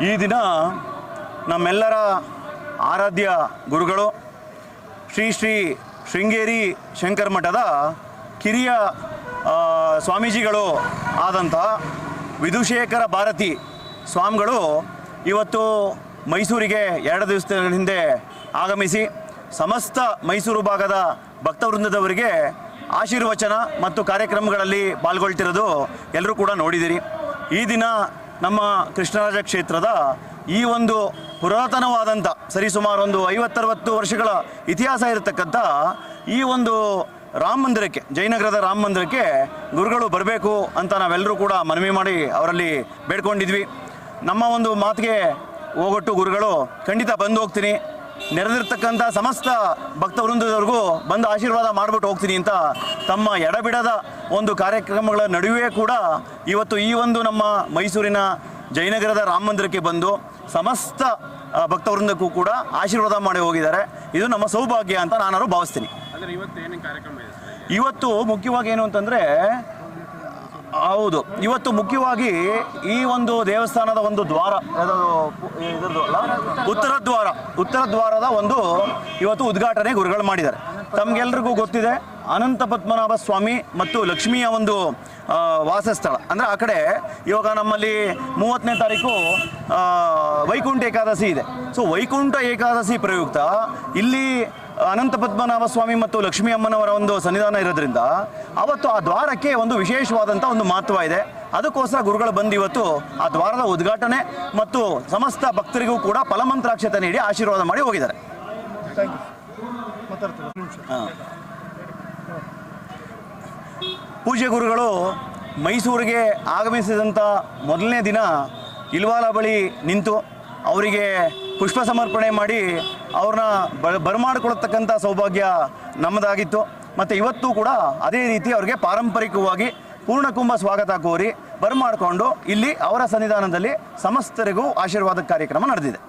ಈ ದಿನ ನಮ್ಮೆಲ್ಲರ ಆರಾಧ್ಯ ಗುರುಗಳು ಶ್ರೀ ಶೃಂಗೇರಿ ಶಂಕರ ಮಠದ ಕಿರಿಯ ಸ್ವಾಮೀಜಿಗಳು ಆದಂಥ ವಿಧುಶೇಖರ ಭಾರತಿ ಸ್ವಾಮಿಗಳು ಇವತ್ತು ಮೈಸೂರಿಗೆ 2 ದಿವಸದ ಹಿಂದೆ ಆಗಮಿಸಿ ಸಮಸ್ತ ಮೈಸೂರು ಭಾಗದ ಭಕ್ತವೃಂದದವರಿಗೆ ಆಶೀರ್ವಚನ ಮತ್ತು ಕಾರ್ಯಕ್ರಮಗಳಲ್ಲಿ ಪಾಲ್ಗೊಳ್ತಿರೋದು ಎಲ್ಲರೂ ಕೂಡ ನೋಡಿದಿರಿ. ಈ ದಿನ ನಮ್ಮ ಕೃಷ್ಣರಾಜ ಕ್ಷೇತ್ರದ ಈ ಒಂದು ಪುರಾತನವಾದಂಥ ಸರಿಸುಮಾರು ಒಂದು 50-60 ವರ್ಷಗಳ ಇತಿಹಾಸ ಇರತಕ್ಕಂಥ ಈ ಒಂದು ರಾಮ ಮಂದಿರಕ್ಕೆ, ಜಯನಗರದ ರಾಮ ಮಂದಿರಕ್ಕೆ ಗುರುಗಳು ಬರಬೇಕು ಅಂತ ನಾವೆಲ್ಲರೂ ಕೂಡ ಮನವಿ ಮಾಡಿ ಅವರಲ್ಲಿ ಬೇಡ್ಕೊಂಡಿದ್ವಿ. ನಮ್ಮ ಒಂದು ಮಾತಿಗೆ ಹೋಗೊಟ್ಟು ಗುರುಗಳು ಖಂಡಿತ ಬಂದು ಹೋಗ್ತೀನಿ, ನೆರೆದಿರ್ತಕ್ಕಂಥ ಸಮಸ್ತ ಭಕ್ತವೃಂದದವ್ರಿಗೂ ಬಂದು ಆಶೀರ್ವಾದ ಮಾಡಿಬಿಟ್ಟು ಹೋಗ್ತೀನಿ ಅಂತ ತಮ್ಮ ಎಡಬಿಡದ ಒಂದು ಕಾರ್ಯಕ್ರಮಗಳ ನಡುವೆ ಕೂಡ ಇವತ್ತು ಈ ಒಂದು ನಮ್ಮ ಮೈಸೂರಿನ ಜಯನಗರದ ರಾಮ ಮಂದಿರಕ್ಕೆ ಬಂದು ಸಮಸ್ತ ಭಕ್ತವೃಂದಕ್ಕೂ ಕೂಡ ಆಶೀರ್ವಾದ ಮಾಡಿ ಹೋಗಿದ್ದಾರೆ. ಇದು ನಮ್ಮ ಸೌಭಾಗ್ಯ ಅಂತ ನಾನು ಭಾವಿಸ್ತೀನಿ. ಇವತ್ತು ಮುಖ್ಯವಾಗಿ ಏನು ಅಂತಂದರೆ, ಹೌದು, ಇವತ್ತು ಮುಖ್ಯವಾಗಿ ಈ ಒಂದು ದೇವಸ್ಥಾನದ ಒಂದು ದ್ವಾರ, ಉತ್ತರ ದ್ವಾರದ ಒಂದು ಇವತ್ತು ಉದ್ಘಾಟನೆ ಗುರುಗಳು ಮಾಡಿದ್ದಾರೆ. ತಮಗೆಲ್ರಿಗೂ ಗೊತ್ತಿದೆ, ಅನಂತ ಪದ್ಮನಾಭ ಸ್ವಾಮಿ ಮತ್ತು ಲಕ್ಷ್ಮಿಯ ಒಂದು ವಾಸಸ್ಥಳ. ಅಂದರೆ ಆ ಕಡೆ ಇವಾಗ ನಮ್ಮಲ್ಲಿ 30ನೇ ತಾರೀಕು ವೈಕುಂಠ ಏಕಾದಶಿ ಇದೆ. ಸೊ ವೈಕುಂಠ ಏಕಾದಶಿ ಪ್ರಯುಕ್ತ ಇಲ್ಲಿ ಅನಂತ ಪದ್ಮನಾಭ ಸ್ವಾಮಿ ಮತ್ತು ಲಕ್ಷ್ಮೀ ಅಮ್ಮನವರ ಒಂದು ಸನ್ನಿಧಾನ ಇರೋದ್ರಿಂದ ಅವತ್ತು ಆ ದ್ವಾರಕ್ಕೆ ಒಂದು ವಿಶೇಷವಾದಂಥ ಒಂದು ಮಹತ್ವ ಇದೆ. ಅದಕ್ಕೋಸ್ಕರ ಗುರುಗಳು ಬಂದು ಇವತ್ತು ಆ ದ್ವಾರದ ಉದ್ಘಾಟನೆ ಮತ್ತು ಸಮಸ್ತ ಭಕ್ತರಿಗೂ ಕೂಡ ಫಲಮಂತ್ರಾಕ್ಷತೆ ನೀಡಿ ಆಶೀರ್ವಾದ ಮಾಡಿ ಹೋಗಿದ್ದಾರೆ. ಪೂಜ್ಯ ಗುರುಗಳು ಮೈಸೂರಿಗೆ ಆಗಮಿಸಿದಂಥ ಮೊದಲನೇ ದಿನ ಇಲ್ವಾಲ ಬಳಿ ನಿಂತು ಅವರಿಗೆ ಪುಷ್ಪ ಸಮರ್ಪಣೆ ಮಾಡಿ ಅವ್ರನ್ನ ಬರಮಾಡಿಕೊಳ್ಳತಕ್ಕಂಥ ಸೌಭಾಗ್ಯ ನಮ್ಮದಾಗಿತ್ತು. ಮತ್ತು ಇವತ್ತು ಕೂಡ ಅದೇ ರೀತಿ ಅವರಿಗೆ ಪಾರಂಪರಿಕವಾಗಿ ಪೂರ್ಣಕುಂಭ ಸ್ವಾಗತ ಕೋರಿ ಬರಮಾಡಿಕೊಂಡು ಇಲ್ಲಿ ಅವರ ಸನ್ನಿಧಾನದಲ್ಲಿ ಸಮಸ್ತರಿಗೂ ಆಶೀರ್ವಾದ ಕಾರ್ಯಕ್ರಮ ನಡೆದಿದೆ.